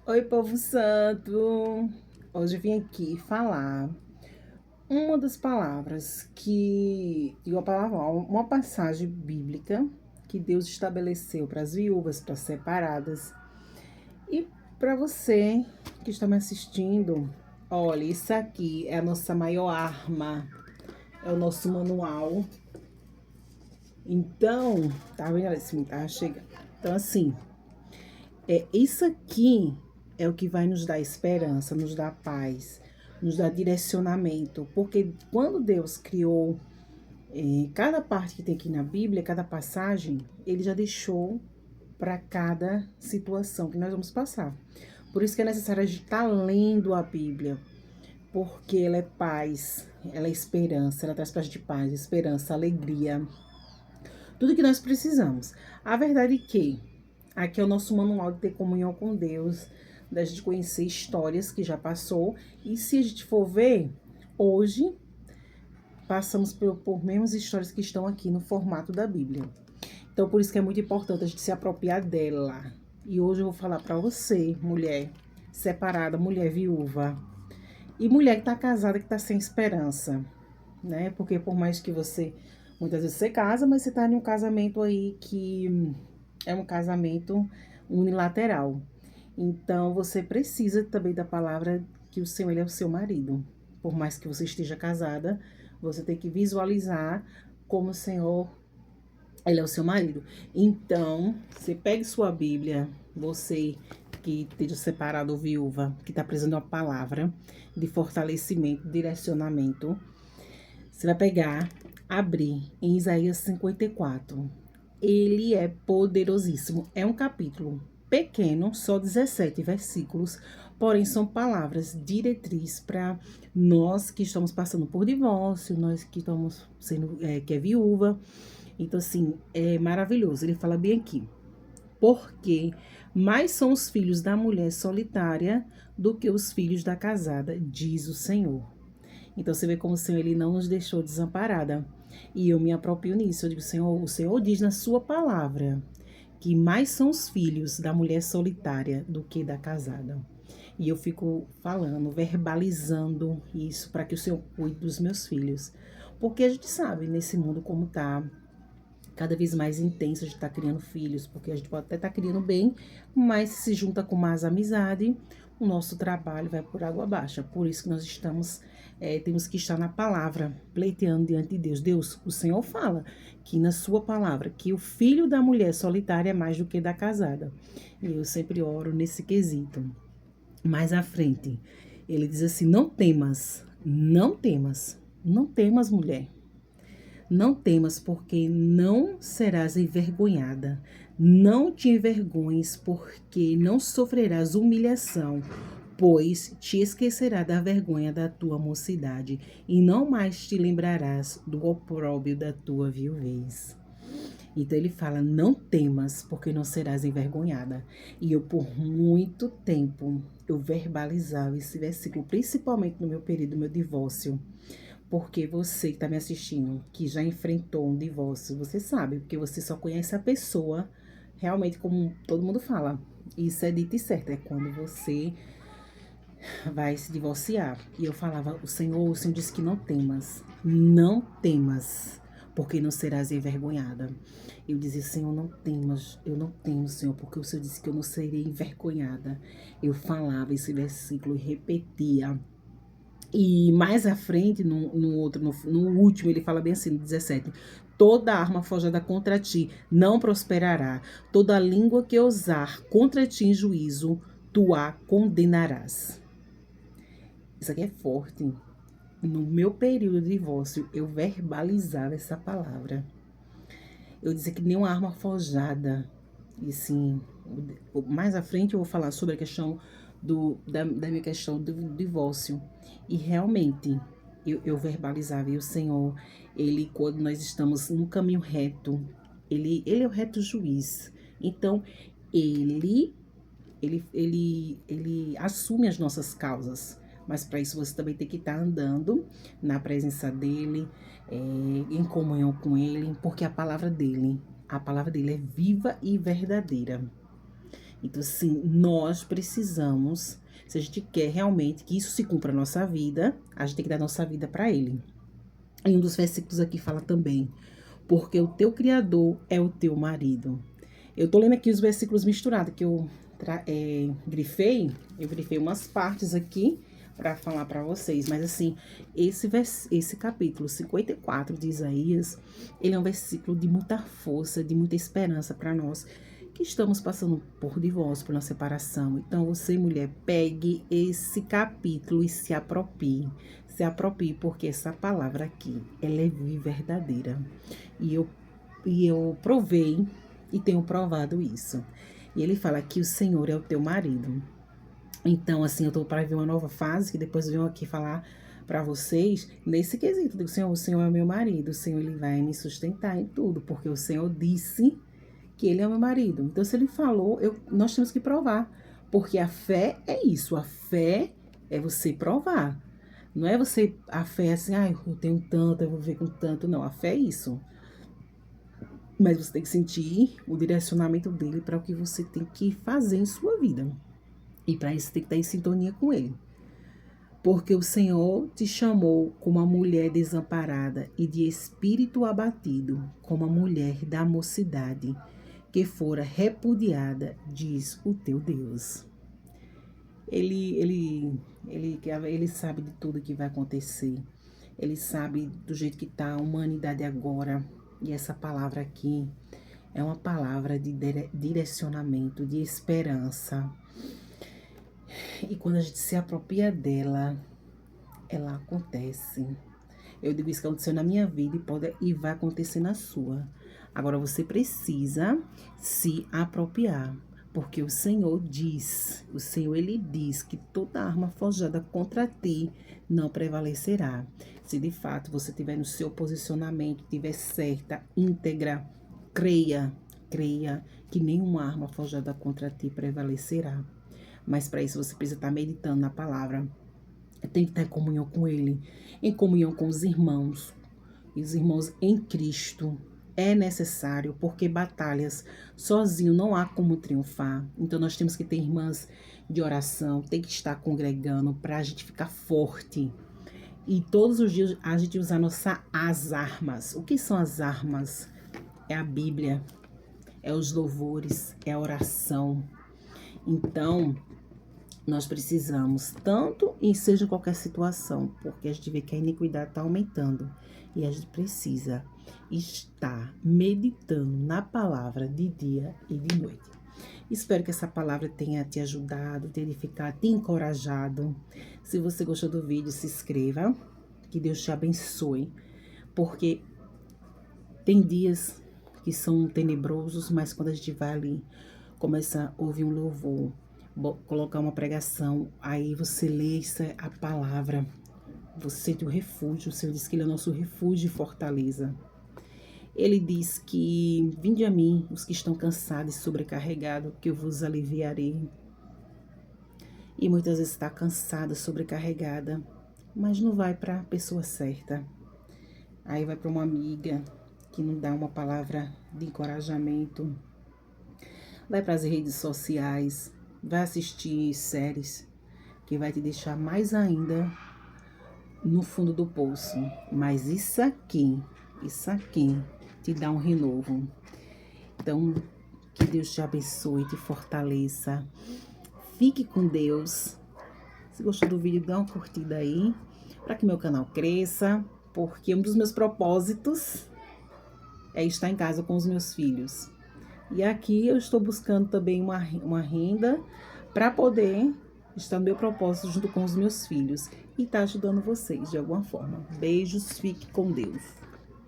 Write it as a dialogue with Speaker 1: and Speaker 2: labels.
Speaker 1: Oi, povo santo! Hoje eu vim aqui falar uma das palavras uma passagem bíblica que Deus estabeleceu para as viúvas, para as separadas. E para você que está me assistindo, olha, isso aqui é a nossa maior arma, é o nosso manual. Então, tá vendo assim, tá chegando. Então, assim, isso aqui é o que vai nos dar esperança, nos dar paz, nos dar direcionamento. Porque quando Deus criou cada parte que tem aqui na Bíblia, cada passagem, ele já deixou para cada situação que nós vamos passar. Por isso que é necessário a gente estar lendo a Bíblia, porque ela é paz, ela é esperança, ela traz para a gente paz, esperança, alegria, tudo que nós precisamos. A verdade é que aqui é o nosso manual de ter comunhão com Deus, da gente conhecer histórias que já passou. E se a gente for ver, hoje passamos por mesmas histórias que estão aqui no formato da Bíblia. Então, por isso que é muito importante a gente se apropriar dela. E hoje eu vou falar para você, mulher separada, mulher viúva, e mulher que está casada, que está sem esperança, né? Porque por mais que você, muitas vezes você casa, mas você está em um casamento aí que é um casamento unilateral. Então, você precisa também da palavra que o Senhor, ele é o seu marido. Por mais que você esteja casada, você tem que visualizar como o Senhor, ele é o seu marido. Então, você pegue sua Bíblia, você que esteja separado ou viúva, que está precisando de uma palavra de fortalecimento, direcionamento, você vai pegar, abrir em Isaías 54. Ele é poderosíssimo. É um capítulo pequeno, só 17 versículos, porém são palavras diretriz para nós que estamos passando por divórcio, nós que estamos sendo, que é viúva. Então, assim, é maravilhoso. Ele fala bem aqui. Porque mais são os filhos da mulher solitária do que os filhos da casada, diz o Senhor. Então você vê como o Senhor, ele não nos deixou desamparada. E eu me aproprio nisso. Eu digo, Senhor, o Senhor diz na sua palavra que mais são os filhos da mulher solitária do que da casada. E eu fico falando, verbalizando isso para que o Senhor cuide dos meus filhos. Porque a gente sabe nesse mundo como tá cada vez mais intenso, a gente tá criando filhos, porque a gente pode até estar criando bem, mas se junta com mais amizade, o nosso trabalho vai por água abaixo. Por isso que nós temos que estar na palavra, pleiteando diante de Deus. Deus, o Senhor fala que na sua palavra, que o filho da mulher solitária é mais do que da casada. E eu sempre oro nesse quesito. Mais à frente, ele diz assim, não temas, não temas, não temas, mulher. Não temas, porque não serás envergonhada. Não te envergonhes, porque não sofrerás humilhação, pois te esquecerá da vergonha da tua mocidade, e não mais te lembrarás do opróbrio da tua viuvez. Então ele fala: não temas, porque não serás envergonhada. E eu, por muito tempo, eu verbalizava esse versículo, principalmente no meu período do meu divórcio. Porque você que está me assistindo, que já enfrentou um divórcio, você sabe, porque você só conhece a pessoa, realmente, como todo mundo fala. Isso é dito e certo, é quando você vai se divorciar. E eu falava, o Senhor disse que não temas, não temas, porque não serás envergonhada. Eu dizia, Senhor, não temas, eu não temo, Senhor, porque o Senhor disse que eu não serei envergonhada. Eu falava esse versículo e repetia. E mais à frente, no último, ele fala bem assim, no 17. Toda arma forjada contra ti não prosperará. Toda língua que ousar contra ti em juízo, tu a condenarás. Isso aqui é forte. No meu período de divórcio, eu verbalizava essa palavra. Eu dizia que nenhuma arma forjada. E sim, mais à frente eu vou falar sobre a questão da minha questão do divórcio. E realmente, eu verbalizava, e o Senhor, ele, quando nós estamos no caminho reto, ele é o reto juiz. Então, ele, ele assume as nossas causas. Mas para isso você também tem que estar andando na presença dele, em comunhão com ele, porque a palavra dele é viva e verdadeira. Então, assim, nós precisamos, se a gente quer realmente que isso se cumpra na nossa vida, a gente tem que dar nossa vida para Ele. E um dos versículos aqui fala também, porque o teu Criador é o teu marido. Eu tô lendo aqui os versículos misturados, que eu grifei umas partes aqui para falar para vocês, mas assim, esse capítulo 54 de Isaías, ele é um versículo de muita força, de muita esperança para nós que estamos passando por divórcio, por uma separação. Então, você, mulher, pegue esse capítulo e se aproprie. Se aproprie, porque essa palavra aqui, ela é verdadeira. E eu provei e tenho provado isso. E ele fala que o Senhor é o teu marido. Então, assim, eu tô para ver uma nova fase, que depois eu venho aqui falar para vocês nesse quesito. Do Senhor, o Senhor é meu marido, o Senhor ele vai me sustentar em tudo, porque o Senhor disse que ele é meu marido. Então, se ele falou, nós temos que provar. Porque a fé é isso, a fé é você provar. Não é você, a fé é assim, eu tenho tanto, eu vou ver com tanto. Não, a fé é isso. Mas você tem que sentir o direcionamento dele para o que você tem que fazer em sua vida. E para isso tem que estar em sintonia com ele. Porque o Senhor te chamou como uma mulher desamparada e de espírito abatido, como a mulher da mocidade, que fora repudiada, diz o teu Deus. Ele sabe de tudo que vai acontecer. Ele sabe do jeito que está a humanidade agora. E essa palavra aqui é uma palavra de direcionamento, de esperança. E quando a gente se apropria dela, ela acontece. Eu digo isso que aconteceu na minha vida e vai acontecer na sua. Agora você precisa se apropriar. Porque o Senhor ele diz que toda arma forjada contra ti não prevalecerá. Se de fato você estiver no seu posicionamento, estiver certa, íntegra, creia que nenhuma arma forjada contra ti prevalecerá. Mas para isso você precisa estar meditando na palavra. Tem que estar em comunhão com Ele, em comunhão com os irmãos. E os irmãos em Cristo. É necessário, porque batalhas sozinho não há como triunfar. Então nós temos que ter irmãs de oração, tem que estar congregando para a gente ficar forte. E todos os dias a gente usar as armas. O que são as armas? É a Bíblia, é os louvores, é a oração. Então, nós precisamos, tanto em seja qualquer situação, porque a gente vê que a iniquidade está aumentando. E a gente precisa estar meditando na palavra de dia e de noite. Espero que essa palavra tenha te ajudado, te edificado, te encorajado. Se você gostou do vídeo, se inscreva. Que Deus te abençoe. Porque tem dias que são tenebrosos, mas quando a gente vai ali, começa a ouvir um louvor, colocar uma pregação, aí você lê a palavra, você sente o refúgio. O Senhor diz que Ele é o nosso refúgio e fortaleza. Ele diz que, vinde a mim, os que estão cansados e sobrecarregados, que eu vos aliviarei. E muitas vezes está cansada, sobrecarregada, mas não vai para a pessoa certa. Aí vai para uma amiga que não dá uma palavra de encorajamento. Vai para as redes sociais, vai assistir séries, que vai te deixar mais ainda no fundo do poço. Mas isso aqui te dá um renovo. Então, que Deus te abençoe, te fortaleça. Fique com Deus. Se gostou do vídeo, dá uma curtida aí, para que meu canal cresça, porque um dos meus propósitos é estar em casa com os meus filhos. E aqui eu estou buscando também uma renda para poder estar no meu propósito junto com os meus filhos e estar ajudando vocês de alguma forma. Beijos, fique com Deus.